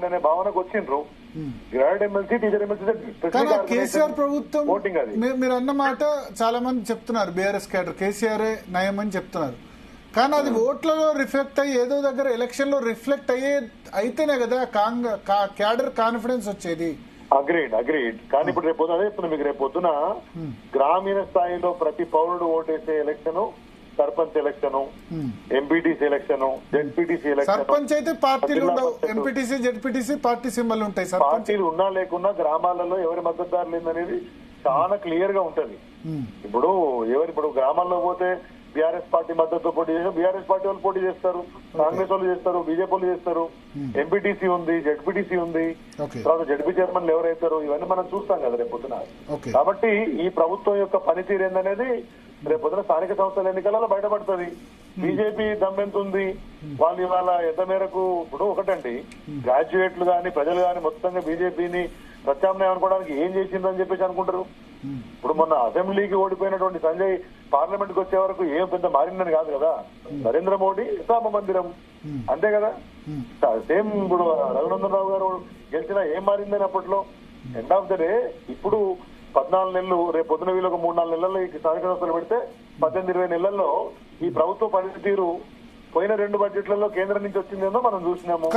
అనే భావనకు వచ్చిండ్రు. Graduate MLC, teacher MLC KCR ప్రభుత్వం ఓటింగ్ అది. మీరు అన్న మాట చాలా మంది చెప్తున్నారు, బీఆర్ఎస్ క్యాడర్ కేసీఆర్ నయం అని చెప్తున్నారు. కానీ అది ఓట్లలో రిఫ్లెక్ట్ అయ్యి ఏదో దగ్గర ఎలక్షన్ లో రిఫ్లెక్ట్ అయితేనే కదా క్యాడర్ కాన్ఫిడెన్స్ వచ్చేది. అగ్రీడ్. కానీ ఇప్పుడు రేపు అదే చెప్తున్నా మీకు, రేపు పొద్దున గ్రామీణ స్థాయిలో ప్రతి పౌరుడు ఓటేసే election, sarpanch election, MPTC election, ZPTC election. Sarpanch అయితే పార్టీలు ఉండవు, ఎంపీటీసీ జెడ్పీటీసీ పార్టీ సింబల్ ఉంటాయి. పార్టీలు ఉన్నా లేకున్నా గ్రామాలలో ఎవరి మద్దతుదారులు ఏందనేది చాలా క్లియర్ గా ఉంటది. ఇప్పుడు గ్రామాల్లో పోతే బీఆర్ఎస్ పార్టీ మద్దతు పోటీ చేస్తారు, బీఆర్ఎస్ పార్టీ వాళ్ళు పోటీ చేస్తారు, కాంగ్రెస్ వాళ్ళు చేస్తారు, బీజేపీ వాళ్ళు చేస్తారు. ఎంపీటీసీ ఉంది, జెడ్పీటీసీ ఉంది, తర్వాత జెడ్పీ చైర్మన్లు ఎవరైతారు, ఇవన్నీ మనం చూస్తాం కదా రేపొద్దున. కాబట్టి ఈ ప్రభుత్వం యొక్క పనితీరు ఏందనేది రేపొద్దున స్థానిక సంస్థల ఎన్నికలలో బయటపడుతుంది. బీజేపీ దమ్మెంత ఉంది, వాళ్ళు ఇవాళ ఎంత మేరకు. ఇప్పుడు ఒకటండి, గ్రాడ్యుయేట్లు గాని ప్రజలు గాని మొత్తంగా బీజేపీని ప్రత్యామ్నాయం అనుకోవడానికి ఏం చేసిందని చెప్పేసి అనుకుంటారు. ఇప్పుడు మొన్న అసెంబ్లీకి ఓడిపోయినటువంటి సంజయ్ పార్లమెంట్ కి వచ్చే వరకు ఏం పెద్ద మారిందని కాదు కదా. నరేంద్ర మోడీ రామ మందిరం, అంతే కదా. సేమ్ ఇప్పుడు రఘునందన్ రావు గారు గెలిచినా ఏం మారిందని అప్పట్లో. ఎండ్ ఆఫ్ ద డే ఇప్పుడు 14 నెలలు, రేపు పొద్దున వీళ్ళు ఒక 3-4 నెలల్లో ఈ స్థానిక సంస్థలు పెడితే 18-20 నెలల్లో ఈ ప్రభుత్వ పనితీరు పోయిన 2 బడ్జెట్లలో కేంద్రం నుంచి వచ్చిందేమో మనం చూసినాము.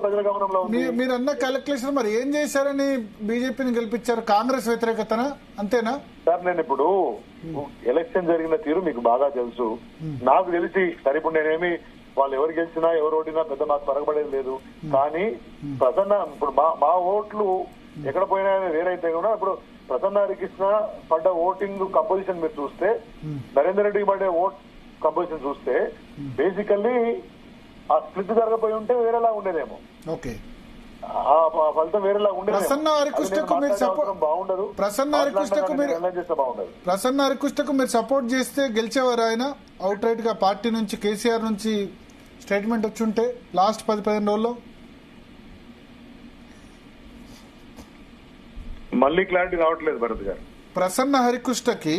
ప్రజల గమనంలో మీరు అన్న క్యాలిక్యులేషన్ మరి ఏం చేశారని బీజేపీని గెలిపించారు? కాంగ్రెస్ వ్యతిరేకతనా, అంతేనా సార్? నేను ఇప్పుడు ఎలక్షన్ జరిగిన తీరు మీకు బాగా తెలుసు. నాకు తెలిసి సరే ఇప్పుడు నేనేమి వాళ్ళు ఎవరు గెలిచినా ఎవరు ఓడినా పెద్ద నాకు పరగబడేది లేదు. కానీ ప్రసన్న ఇప్పుడు మా ఓట్లు ఎక్కడ పోయినా వేరైతే కూడా ఇప్పుడు ప్రసన్న హరికృష్ణ పడ్డ ఓటింగ్ కంపోజిషన్ మీరు చూస్తే, నరేందర్ రెడ్డికి పడే ఓట్ కంపోజిషన్ చూస్తే బేసికల్లీ ఆ స్ప్లిట్ జరగపోయి ఉంటే వేరేలా ఉండేదేమో. ఓకే, ఆ ఫలితం వేరేలా ఉండేది. బాగుండదు. ప్రసన్న హరికృష్ణకు మీరు సపోర్ట్ చేస్తే గెలిచేవారు ఆయన అవుట్ రైట్ గా పార్టీ నుంచి, కేసీఆర్ నుంచి స్టేట్మెంట్ వచ్చి ఉంటే లాస్ట్ 10-15 రోజుల్లో? మళ్ళీ క్లారిటీ రావట్లేదు భరత్ గారు. ప్రసన్న హరికృష్ణకి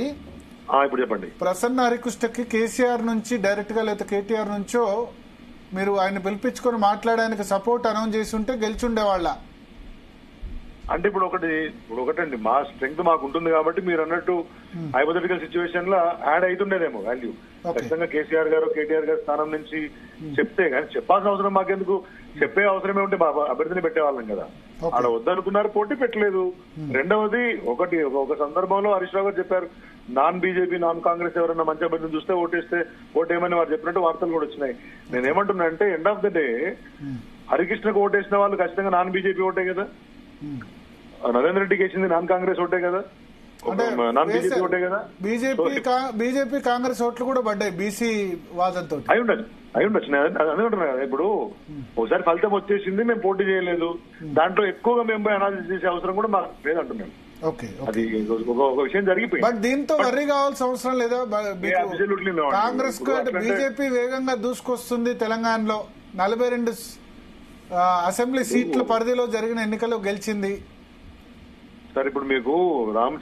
ఇప్పుడు చెప్పండి. ప్రసన్న హరికృష్ణకి కేసీఆర్ నుంచి డైరెక్ట్ గా లేదా కేటీఆర్ నుంచో మీరు ఆయన పిలిపించుకొని మాట్లాడడానికి సపోర్ట్ అనౌన్స్ చేసి ఉంటే గెలిచి ఉండేవాళ్ళ? అంటే ఇప్పుడు ఒకటండి, మా స్ట్రెంగ్త్ మాకు ఉంటుంది కాబట్టి మీరు అన్నట్టు హైపోథెటికల్ సిచ్యువేషన్ లో యాడ్ అవుతుండేదేమో వాల్యూ. ఖచ్చితంగా కేసీఆర్ గారు కేటీఆర్ గారి స్థానం నుంచి చెప్తే కానీ చెప్పాల్సిన అవసరం మాకెందుకు, చెప్పే అవసరమే ఉంటే మా అభ్యర్థిని పెట్టేవాళ్ళం కదా. ఆడ వద్దనుకున్నారు, పోటీ పెట్టలేదు. రెండవది ఒక సందర్భంలో హరీష్ రావు గారు చెప్పారు, నాన్ బీజేపీ నాన్ కాంగ్రెస్ ఎవరైనా మంచి అభ్యర్థిని చూస్తే ఓటేయమని వారు చెప్పినట్టు వార్తలు కూడా వచ్చినాయి. నేనేమంటున్నా అంటే ఎండ్ ఆఫ్ ద డే హరికృష్ణకు ఓటేసిన వాళ్ళు ఖచ్చితంగా నాన్ బీజేపీ ఓటే కదా, నరేంద్ర రెడ్డికి వేసింది నాన్ కాంగ్రెస్ ఓటే కదా, నాన్ బీజేపీ ఓటే కదా. బీజేపీ కాంగ్రెస్ ఓట్లు కూడా పడ్డాయి బీసీ వాదంతో. అయి ఉండొచ్చు. అనుకుంటున్నా కదా. ఇప్పుడు ఒకసారి ఫలితం వచ్చేసింది, మేము పోటీ చేయలేదు, దాంట్లో ఎక్కువగా మేము అనాలిసిస్ చేసే అవసరం కూడా మాకు లేదంటున్నాం. అది ఒక విషయం జరిగిపోయింది. బట్ దీంతో వర్రీ కావాల్సిన అవసరం లేదా? కాంగ్రెస్ కు బీజేపీ వేగంగా దూసుకొస్తుంది. తెలంగాణలో 42 అసెంబ్లీ సీట్ల పరిధిలో జరిగిన ఎన్నికల్లో గెలిచింది. సార్ ఇప్పుడు మీకు